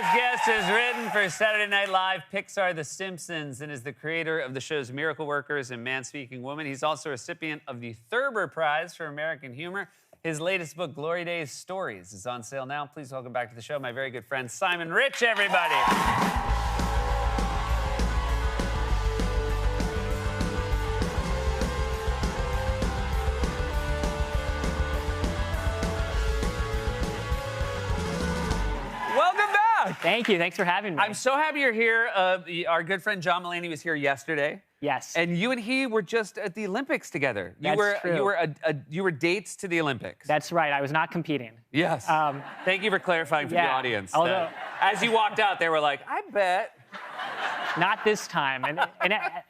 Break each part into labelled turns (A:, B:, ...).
A: next guest is written for Saturday Night Live, Pixar, The Simpsons, and is the creator of the shows Miracle Workers and Man Speaking Woman. He's also a recipient of the Thurber Prize for American Humor. His latest book, Glory Days Stories, is on sale now. Please welcome back to the show my very good friend, Simon Rich, everybody.
B: Thank you. Thanks for having me.
A: I'm so happy you're here. Our good friend John Mulaney was here yesterday.
B: Yes.
A: And you and he were just at the Olympics together.
B: That's true.
A: You were dates to the Olympics.
B: That's right. I was not competing.
A: Yes. Thank you for clarifying for the audience.
B: Although,
A: as you walked out, they were like, I bet.
B: Not this time. And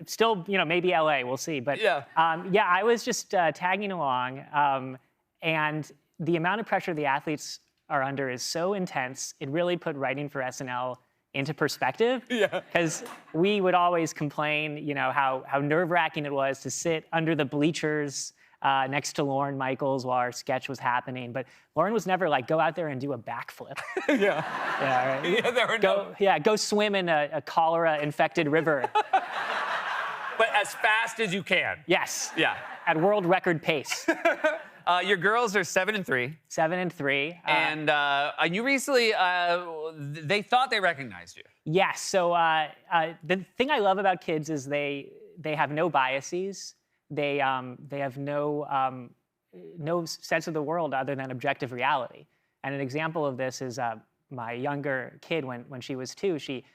B: still, maybe LA. We'll see. But
A: yeah,
B: I was just tagging along. And the amount of pressure the athletes are under is so intense. It really put writing for SNL into perspective.
A: Yeah.
B: Because we would always complain, how nerve-wracking it was to sit under the bleachers next to Lorne Michaels while our sketch was happening. But Lorne was never like, go out there and do a backflip.
A: Yeah.
B: Yeah, right?
A: Yeah, there were
B: go swim in a cholera-infected river.
A: But as fast as you can.
B: Yes.
A: Yeah.
B: At world record pace.
A: Your girls are 7 and 3.
B: 7 and 3.
A: And you recently, they thought they recognized you.
B: Yes. So the thing I love about kids is they have no biases. They have no sense of the world other than objective reality. And an example of this is my younger kid, when she was 2, she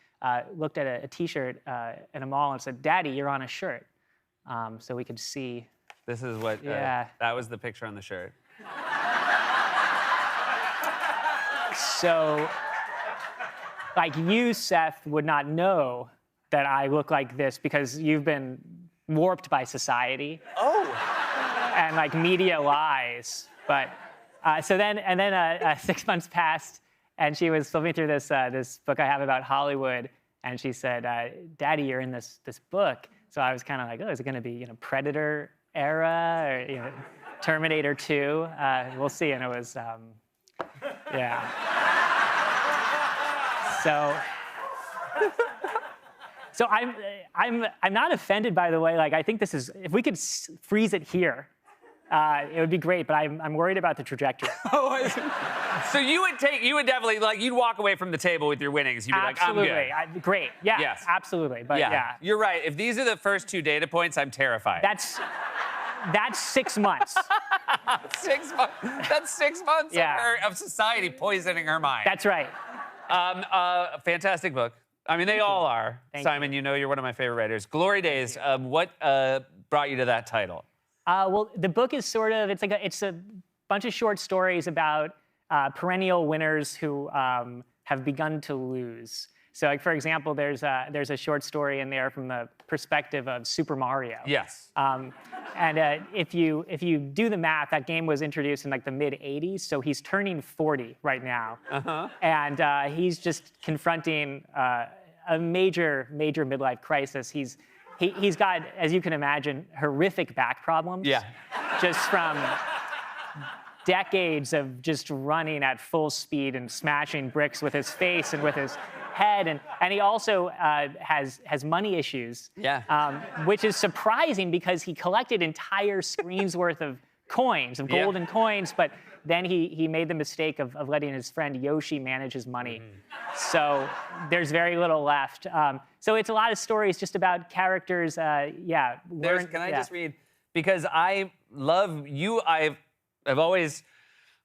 B: looked at a T-shirt in a mall and said, "Daddy, you're on a shirt." So we could see.
A: This is what, that was the picture on the shirt.
B: So, like you, Seth, would not know that I look like this because you've been warped by society.
A: Oh.
B: And like media lies. But, so then 6 months passed and she was flipping through this book I have about Hollywood. And she said, "Daddy, you're in this book." So I was kind of like, oh, is it going to be, Predator era or Terminator 2? We'll see. And it was, yeah. So I'm not offended, by the way. Like, I think this is, if we could freeze it here, it would be great. But I'm worried about the trajectory.
A: So you would definitely, like, you'd walk away from the table with your winnings. You'd be
B: absolutely.
A: Like, I'm good.
B: Great. Yeah.
A: Yes.
B: Absolutely. But yeah.
A: You're right. If these are the first 2 data points, I'm terrified.
B: That's 6 months.
A: 6 months. That's 6 months of society poisoning her mind.
B: That's right.
A: Fantastic book. I mean, they all are. Simon, you're one of my favorite writers. Glory Days. What brought you to that title?
B: Well, the book is it's a bunch of short stories about perennial winners who have begun to lose. So, like, for example, there's a short story in there from the perspective of Super Mario.
A: Yes.
B: And if you do the math, that game was introduced in like the mid '80s, so he's turning 40 right now. Uh-huh. And he's just confronting a major midlife crisis. He's got, as you can imagine, horrific back problems.
A: Yeah.
B: Just from decades of just running at full speed and smashing bricks with his face and with his head, and he also has money issues.
A: Yeah.
B: Which is surprising because he collected entire screens worth of coins, of golden coins, but then he made the mistake of letting his friend Yoshi manage his money. Mm-hmm. So there's very little left. So it's a lot of stories just about characters. Can I
A: just read? Because I love you. I've always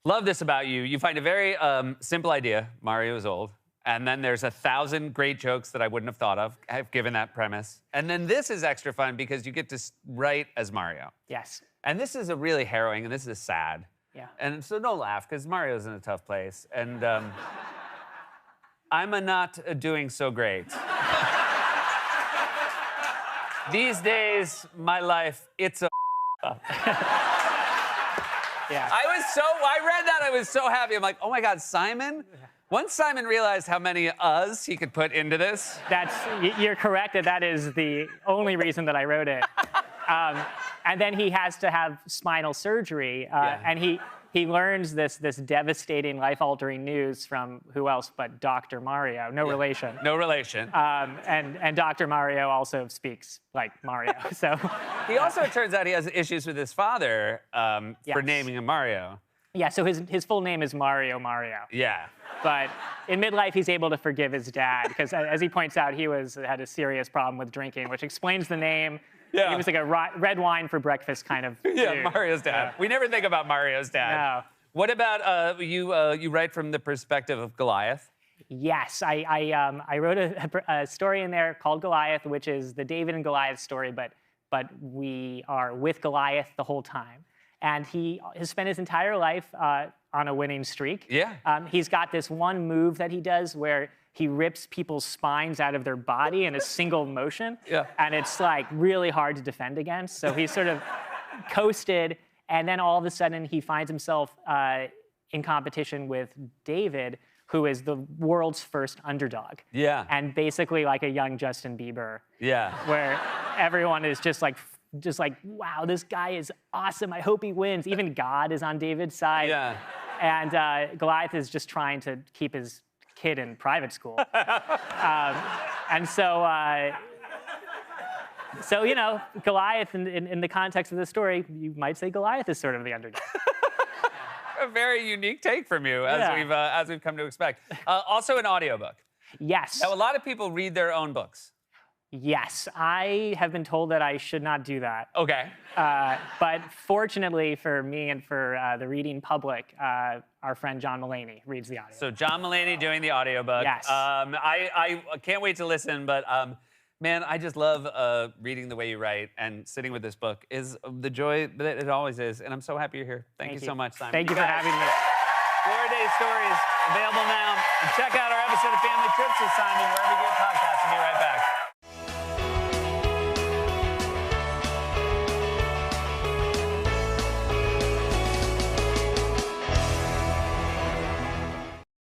A: loved this about you. You find a very simple idea. Mario is old. And then there's 1,000 great jokes that I wouldn't have thought of, given that premise. And then this is extra fun because you get to write as Mario.
B: Yes.
A: And this is a really harrowing, and this is sad.
B: Yeah.
A: And so don't laugh, because Mario's in a tough place. And I'm not doing so great. These days, my life, it's a
B: Yeah.
A: I read that, I was so happy. I'm like, oh my God, Simon? Once Simon realized how many us he could put into this.
B: You're correct that is the only reason that I wrote it. And then he has to have spinal surgery, and he learns this devastating, life-altering news from who else but Dr. Mario, no relation.
A: No relation.
B: And Dr. Mario also speaks like Mario. So
A: He also, it turns out, he has issues with his father for
B: Yes.
A: naming him Mario.
B: yeah, so his full name is Mario Mario.
A: Yeah.
B: But in midlife, he's able to forgive his dad because, as he points out, he had a serious problem with drinking, which explains the name.
A: Yeah.
B: He was like a red wine for breakfast kind of
A: Yeah,
B: dude.
A: Mario's dad. We never think about Mario's dad.
B: No.
A: What about you write from the perspective of Goliath?
B: Yes, I wrote a story in there called Goliath, which is the David and Goliath story, but we are with Goliath the whole time. And he has spent his entire life on a winning streak.
A: Yeah.
B: He's got this one move that he does where he rips people's spines out of their body in a single motion.
A: Yeah.
B: And it's like really hard to defend against. So he sort of coasted, and then all of a sudden he finds himself in competition with David, who is the world's first underdog.
A: Yeah.
B: And basically like a young Justin Bieber,
A: Yeah.
B: where everyone is just like, wow, this guy is awesome. I hope he wins. Even God is on David's side.
A: Yeah.
B: And Goliath is just trying to keep his kid in private school. And so, you know, Goliath, in the context of this story, you might say Goliath is sort of the underdog.
A: A very unique take from you,
B: Yeah.
A: as we've come to expect. Also an audiobook.
B: Yes.
A: Now, a lot of people read their own books.
B: Yes, I have been told that I should not do that.
A: Okay.
B: But fortunately for me and for the reading public, our friend John Mulaney reads the audio.
A: So John Mulaney doing the audiobook.
B: Yes.
A: I can't wait to listen, but man, I just love reading the way you write, and sitting with this book is the joy that it always is. And I'm so happy you're here. Thank you so much, Simon.
B: Thank you for having me.
A: Glory Days Stories, available now. And check out our episode of Family Trips with Simon wherever you get